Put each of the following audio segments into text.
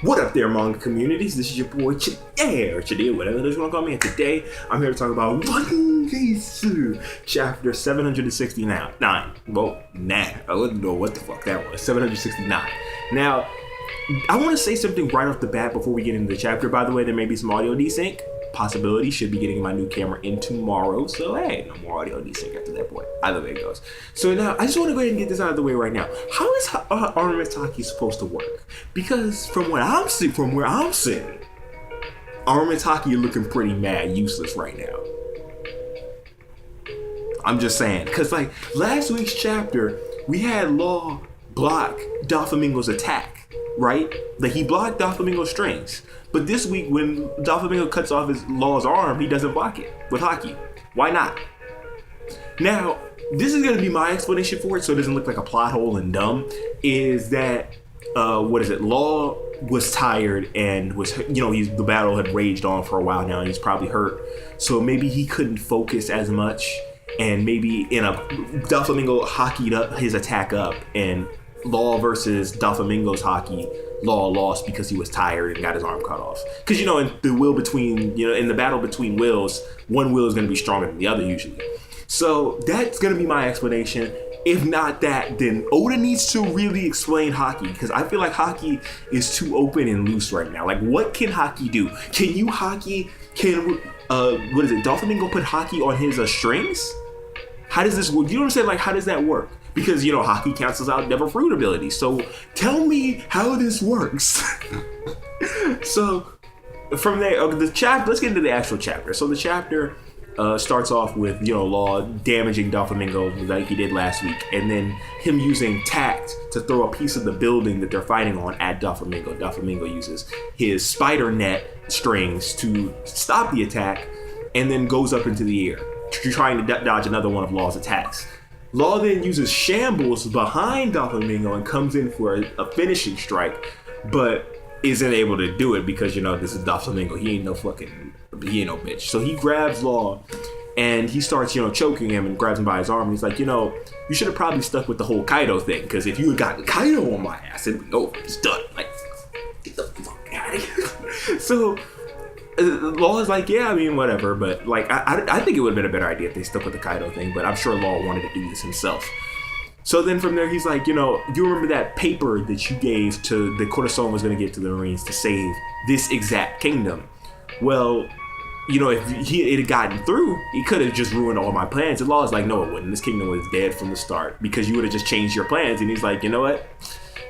What up there, manga communities? This is your boy Chdeaaanime, whatever it is you want to call me. And today, I'm here to talk about One Piece chapter 769. Well, I wouldn't know what the fuck that was. 769. Now, I want to say something right off the bat before we get into the chapter. By the way, there may be some audio desync. Possibility. Should be getting my new camera in tomorrow. So, hey, no more audio desync after that point. Either way it goes. So now, I just want to go ahead and get this out of the way right now. How is Armamentaki supposed to work? Because from what I'm seeing, Armamentaki looking pretty mad useless right now. I'm just saying. Because, like, last week's chapter, we had Law block Doflamingo's attack, right? Like, he blocked Doflamingo's strings. But this week, when Doflamingo cuts off his Law's arm, he doesn't block it with Haki. Why not? Now, this is going to be my explanation for it, so it doesn't look like a plot hole and dumb, is that, Law was tired and was, the battle had raged on for a while now, and he's probably hurt. So maybe he couldn't focus as much, and maybe Doflamingo hakied up his attack up, and Law versus Doflamingo's Haki, Law lost because he was tired and got his arm cut off. Because, in the battle between wills, one will is going to be stronger than the other usually. So that's going to be my explanation. If not that, then Oda needs to really explain Haki, because I feel like Haki is too open and loose right now. Like, what can Haki do? Can you Haki, Doflamingo put Haki on his strings? How does this work? You know what I'm saying? Like, how does that work? Because, Haki cancels out Devil Fruit ability. So tell me how this works. So from there, let's get into the actual chapter. So the chapter starts off with, Law damaging Doflamingo like he did last week. And then him using tact to throw a piece of the building that they're fighting on at Doflamingo. Doflamingo uses his spider net strings to stop the attack and then goes up into the air, trying to dodge another one of Law's attacks. Law then uses shambles behind Doflamingo and comes in for a finishing strike, but isn't able to do it because, this is Doflamingo. He ain't no bitch. So he grabs Law and he starts, choking him and grabs him by his arm. And he's like, you should have probably stuck with the whole Kaido thing, because if you had gotten Kaido on my ass, it'd be over. It's done. Like, get the fuck out of here. So Law is like, yeah, I mean, whatever, but like, I think it would have been a better idea if they stuck with the Kaido thing, but I'm sure Law wanted to do this himself. So then from there, he's like, you remember that paper that you gave to the Corazon was going to give to the Marines to save this exact kingdom? Well, if it had gotten through, he could have just ruined all my plans. And Law is like, no, it wouldn't. This kingdom was dead from the start because you would have just changed your plans. And he's like, you know what?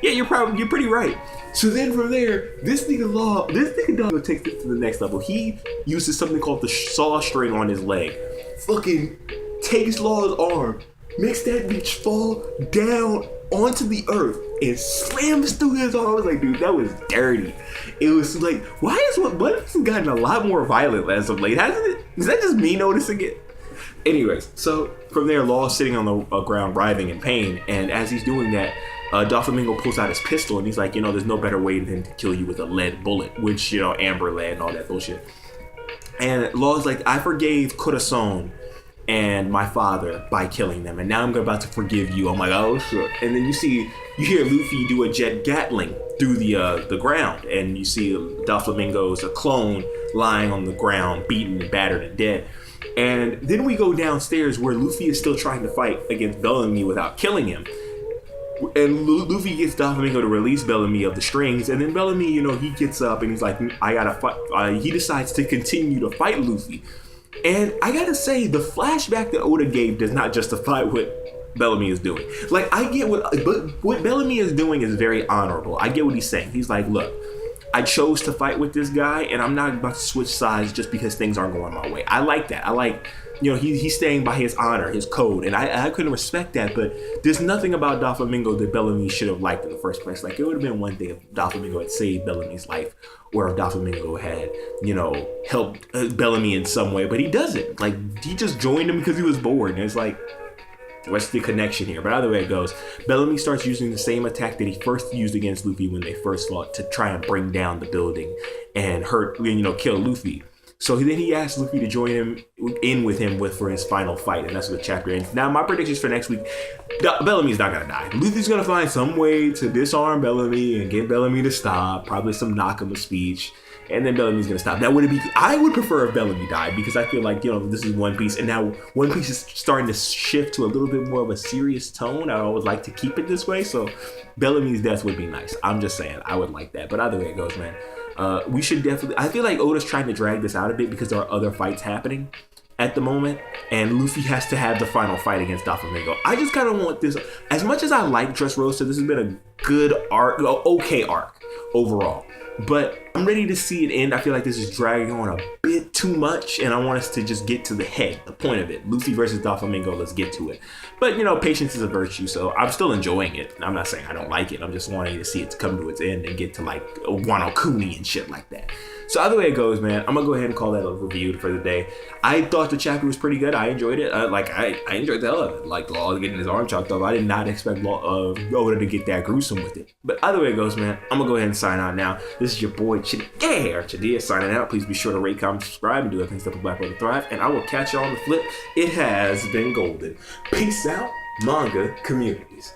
Yeah, you're pretty right. So then from there, this nigga Dog takes it to the next level. He uses something called the saw string on his leg. Fucking takes Law's arm, makes that bitch fall down onto the earth and slams through his arm. I was like, dude, that was dirty. It was like, why has One Piece gotten a lot more violent as of late, hasn't it? Is that just me noticing it? Anyways, so from there, Law's sitting on the ground writhing in pain, and as he's doing that, Doflamingo pulls out his pistol and he's like, there's no better way than to kill you with a lead bullet, which, amber lead and all that bullshit. And Law's like, I forgave Corazon and my father by killing them, and now I'm about to forgive you. I'm like, oh shit. And then you hear Luffy do a jet gatling through the ground, and you see Doflamingo's a clone lying on the ground, beaten and battered and dead. And then we go downstairs where Luffy is still trying to fight against Bellamy without killing him. And Luffy gets Doflamingo to release Bellamy of the strings, and then Bellamy, he gets up and he's like, I gotta fight. He decides to continue to fight Luffy. And I gotta say, the flashback that Oda gave does not justify what Bellamy is doing. Like, I get what Bellamy is doing is very honorable. I get what he's saying. He's like, look, I chose to fight with this guy, and I'm not about to switch sides just because things aren't going my way. I like that. I like, he's staying by his honor, his code, and I couldn't respect that, but there's nothing about Doflamingo that Bellamy should have liked in the first place. Like, it would have been one thing if Doflamingo had saved Bellamy's life, or if Doflamingo had, helped Bellamy in some way, but he doesn't. Like, he just joined him because he was bored, and it's like, what's the connection here? But either way it goes, Bellamy starts using the same attack that he first used against Luffy when they first fought, to try and bring down the building and hurt, kill Luffy. So then he asked Luffy to join him with him for his final fight, and that's what the chapter ends. Now my predictions for next week: Bellamy's not gonna die. Luffy's gonna find some way to disarm Bellamy and get Bellamy to stop. Probably some Nakama speech. And then Bellamy's gonna stop. Now, I would prefer if Bellamy died, because I feel like, this is One Piece, and now One Piece is starting to shift to a little bit more of a serious tone. I always like to keep it this way, so Bellamy's death would be nice. I'm just saying, I would like that. But either way it goes, man, we should definitely. I feel like Oda's trying to drag this out a bit because there are other fights happening at the moment, and Luffy has to have the final fight against Doflamingo. I just kind of want this. As much as I like Dressrosa, this has been a good arc, okay arc overall. But I'm ready to see it end. I feel like this is dragging on a bit too much, and I want us to just get to the head, the point of it. Luffy versus Doflamingo, let's get to it. But, patience is a virtue, so I'm still enjoying it. I'm not saying I don't like it. I'm just wanting to see it come to its end and get to, like, Wano Kuni and shit like that. So either way it goes, man, I'm going to go ahead and call that a review for the day. I thought the chapter was pretty good. I enjoyed it. I enjoyed the hell of it. Like, Law getting his arm chopped off. I did not expect Oda to get that gruesome with it. But either way it goes, man, I'm going to go ahead and sign out now. This is your boy, Chdeaaanime, signing out. Please be sure to rate, comment, subscribe, and do the things that the Black Brother thrive. And I will catch you on the flip. It has been golden. Peace out, manga communities.